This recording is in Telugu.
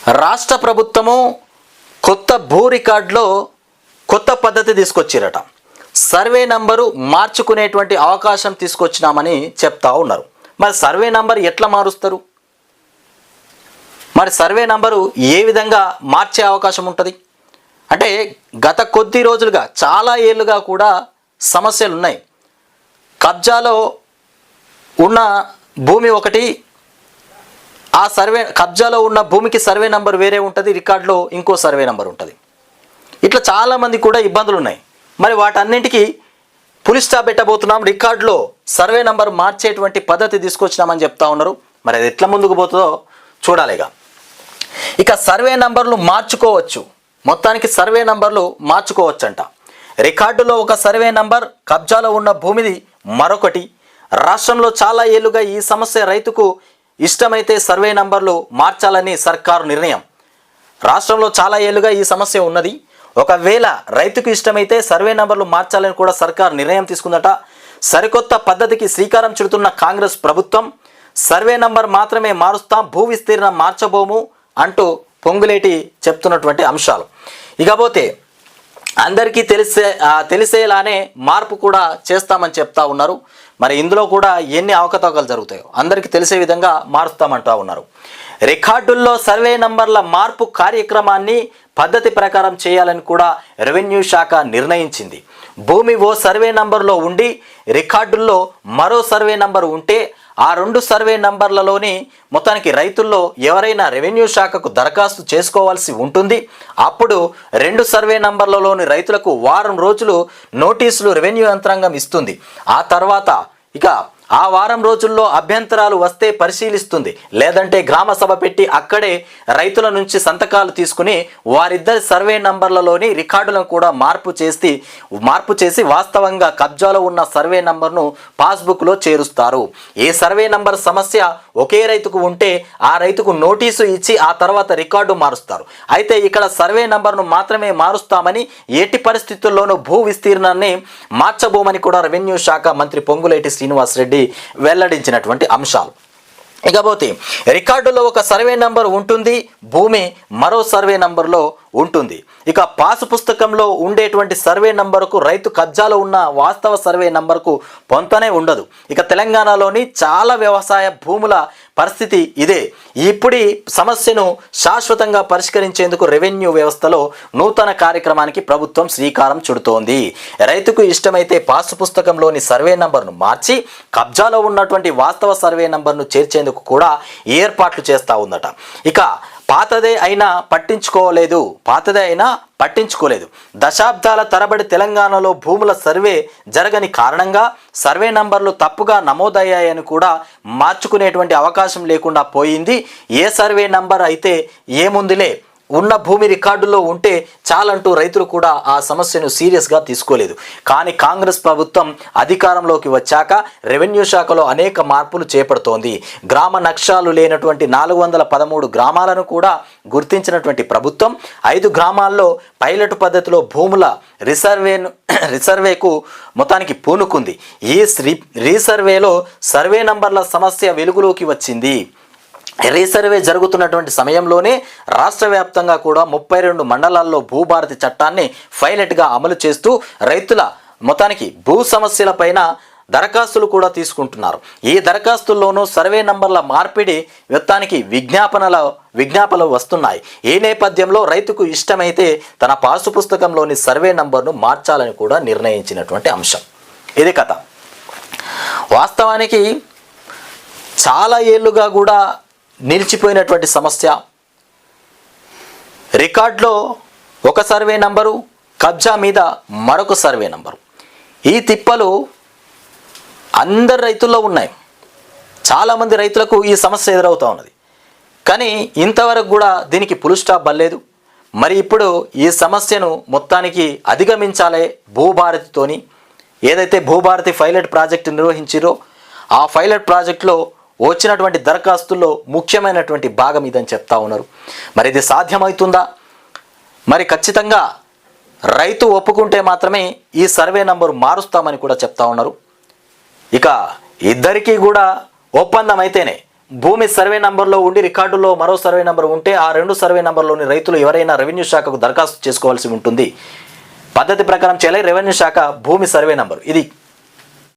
రాష్ట్ర ప్రభుత్వము కొత్త భూ రికార్డులో కొత్త పద్ధతి తీసుకొచ్చిరట. సర్వే నంబరు మార్చుకునేటువంటి అవకాశం తీసుకొచ్చినామని చెప్తా ఉన్నారు. మరి సర్వే నంబర్ ఎట్లా మారుస్తారు? మరి సర్వే నంబరు ఏ విధంగా మార్చే అవకాశం ఉంటుంది అంటే, గత కొద్ది రోజులుగా చాలా ఏళ్ళుగా కూడా సమస్యలు ఉన్నాయి. కబ్జాలో ఉన్న భూమి ఒకటి, ఆ కబ్జాలో ఉన్న భూమికి సర్వే నంబర్ వేరే ఉంటుంది, రికార్డులో ఇంకో సర్వే నంబర్ ఉంటుంది. ఇట్లా చాలామంది కూడా ఇబ్బందులు ఉన్నాయి. మరి వాటన్నింటికి పులి స్టాప్ పెట్టబోతున్నాం, రికార్డులో సర్వే నంబర్ మార్చేటువంటి పద్ధతి తీసుకొచ్చినామని చెప్తా ఉన్నారు. మరి అది ఎట్లా ముందుకు పోతుందో చూడాలిగా. ఇక సర్వే నంబర్లు మార్చుకోవచ్చు, మొత్తానికి సర్వే నంబర్లు మార్చుకోవచ్చంట. రికార్డులో ఒక సర్వే నంబర్, కబ్జాలో ఉన్న భూమిది మరొకటి. రాష్ట్రంలో చాలా ఏళ్ళుగా ఈ సమస్య, రైతుకు ఇష్టమైతే సర్వే నంబర్లు మార్చాలని సర్కారు నిర్ణయం. రాష్ట్రంలో చాలా ఏళ్ళుగా ఈ సమస్య ఉన్నది. ఒకవేళ రైతుకు ఇష్టమైతే సర్వే నంబర్లు మార్చాలని కూడా సర్కారు నిర్ణయం తీసుకుందట. సరికొత్త పద్ధతికి శ్రీకారం చుడుతున్న కాంగ్రెస్ ప్రభుత్వం, సర్వే నంబర్ మాత్రమే మారుస్తాం, భూ విస్తీర్ణం మార్చబోము అంటూ పొంగులేటి చెప్తున్నటువంటి అంశాలు. ఇకపోతే అందరికీ తెలిసేలానే మార్పు కూడా చేస్తామని చెప్తా ఉన్నారు. మరి ఇందులో కూడా ఎన్ని అవకతవకలు జరుగుతాయో అందరికీ తెలిసే విధంగా మారుస్తామంటా ఉన్నారు. రికార్డుల్లో సర్వే నంబర్ల మార్పు కార్యక్రమాన్ని పద్ధతి ప్రకారం చేయాలని కూడా రెవెన్యూ శాఖ నిర్ణయించింది. భూమి ఓ సర్వే నంబర్లో ఉండి రికార్డుల్లో మరో సర్వే నంబర్ ఉంటే ఆ రెండు సర్వే నంబర్లలోని మొత్తానికి రైతుల్లో ఎవరైనా రెవెన్యూ శాఖకు దరఖాస్తు చేసుకోవాల్సి ఉంటుంది. అప్పుడు రెండు సర్వే నంబర్లలోని రైతులకు వారం రోజులు నోటీసులు రెవెన్యూ యంత్రాంగం ఇస్తుంది. ఆ తర్వాత ఇక ఆ వారం రోజుల్లో అభ్యంతరాలు వస్తే పరిశీలిస్తుంది. లేదంటే గ్రామ సభ పెట్టి అక్కడే రైతుల నుంచి సంతకాలు తీసుకుని వారిద్దరి సర్వే నంబర్లలోని రికార్డులను కూడా మార్పు చేసి వాస్తవంగా కబ్జాలో ఉన్న సర్వే నంబర్ను పాస్బుక్లో చేరుస్తారు. ఏ సర్వే నంబర్ సమస్య ఒకే రైతుకు ఉంటే ఆ రైతుకు నోటీసు ఇచ్చి ఆ తర్వాత రికార్డు మారుస్తారు. అయితే ఇక్కడ సర్వే నంబర్ను మాత్రమే మారుస్తామని, ఎట్టి పరిస్థితుల్లోనూ భూ విస్తీర్ణాన్ని మార్చబోమని కూడా రెవెన్యూ శాఖ మంత్రి పొంగులేటి శ్రీనివాసరెడ్డి వెల్లడించినటువంటి అంశాలు. ఇకపోతే రికార్డులో ఒక సర్వే నంబర్ ఉంటుంది, భూమి మరో సర్వే నంబర్లో ఉంటుంది. ఇక పాసు పుస్తకంలో ఉండేటువంటి సర్వే నంబరుకు రైతు కబ్జాలో ఉన్న వాస్తవ సర్వే నంబర్కు పొంతనే ఉండదు. ఇక తెలంగాణలోని చాలా వ్యవసాయ భూముల పరిస్థితి ఇదే. ఇప్పుడు సమస్యను శాశ్వతంగా పరిష్కరించేందుకు రెవెన్యూ వ్యవస్థలో నూతన కార్యక్రమానికి ప్రభుత్వం శ్రీకారం చుడుతోంది. రైతుకు ఇష్టమైతే పాసు పుస్తకంలోని సర్వే నంబర్ను మార్చి కబ్జాలో ఉన్నటువంటి వాస్తవ సర్వే నంబర్ను చేర్చేందుకు కూడా ఏర్పాట్లు చేస్తూ ఉందట. ఇక పాతదే అయినా పట్టించుకోలేదు. దశాబ్దాల తరబడి తెలంగాణలో భూముల సర్వే జరగని కారణంగా సర్వే నంబర్లు తప్పుగా నమోదయ్యాయని కూడా మార్చుకునేటువంటి అవకాశం లేకుండా పోయింది. ఏ సర్వే నంబర్ అయితే ఏముందిలే, ఉన్న భూమి రికార్డులో ఉంటే చాలంటూ రైతులు కూడా ఆ సమస్యను సీరియస్గా తీసుకోలేదు. కానీ కాంగ్రెస్ ప్రభుత్వం అధికారంలోకి వచ్చాక రెవెన్యూ శాఖలో అనేక మార్పులు చేపడుతోంది. గ్రామ నక్షాలు లేనటువంటి 413 గ్రామాలను కూడా గుర్తించినటువంటి ప్రభుత్వం 5 గ్రామాల్లో పైలట్ పద్ధతిలో భూముల రీసర్వేకు మొత్తానికి పూనుకుంది. ఈ రీసర్వేలో సర్వే నంబర్ల సమస్య వెలుగులోకి వచ్చింది. రీసర్వే జరుగుతున్నటువంటి సమయంలోనే రాష్ట్ర వ్యాప్తంగా కూడా 32 మండలాల్లో భూభారతి చట్టాన్ని పైలట్గా అమలు చేస్తూ రైతుల మొత్తానికి భూ సమస్యలపైన దరఖాస్తులు కూడా తీసుకుంటున్నారు. ఈ దరఖాస్తుల్లోనూ సర్వే నంబర్ల మార్పిడి మొత్తానికి విజ్ఞాపనలు వస్తున్నాయి. ఈ నేపథ్యంలో రైతుకు ఇష్టమైతే తన పాసు పుస్తకంలోని సర్వే నంబర్ను మార్చాలని కూడా నిర్ణయించినటువంటి అంశం. ఇది కథ. వాస్తవానికి చాలా ఏళ్ళుగా కూడా నిలిచిపోయినటువంటి సమస్య. రికార్డులో ఒక సర్వే నంబరు, కబ్జా మీద మరొక సర్వే నంబరు. ఈ తిప్పలు అందరి రైతుల్లో ఉన్నాయి. చాలామంది రైతులకు ఈ సమస్య ఎదురవుతూ ఉన్నది. కానీ ఇంతవరకు కూడా దీనికి ఫుల్ స్టాప్ పడలేదు. మరి ఇప్పుడు ఈ సమస్యను మొత్తానికి అధిగమించాలే భూభారతితోని. ఏదైతే భూభారతి పైలట్ ప్రాజెక్టు నిర్వహించారో ఆ పైలట్ ప్రాజెక్టులో వచ్చినటువంటి దరఖాస్తుల్లో ముఖ్యమైనటువంటి భాగం ఇదని చెప్తా ఉన్నారు. మరి ఇది సాధ్యమవుతుందా? మరి ఖచ్చితంగా రైతు ఒప్పుకుంటే మాత్రమే ఈ సర్వే నంబరు మారుస్తామని కూడా చెప్తా ఉన్నారు. ఇక ఇద్దరికీ కూడా ఒప్పందం అయితేనే భూమి సర్వే నంబర్లో ఉండి రికార్డులో మరో సర్వే నంబర్ ఉంటే ఆ 2 సర్వే నంబర్లోని రైతులు ఎవరైనా రెవెన్యూ శాఖకు దరఖాస్తు చేసుకోవాల్సి ఉంటుంది. పద్ధతి ప్రకారం చేయాలి. రెవెన్యూ శాఖ భూమి సర్వే నంబరు ఇది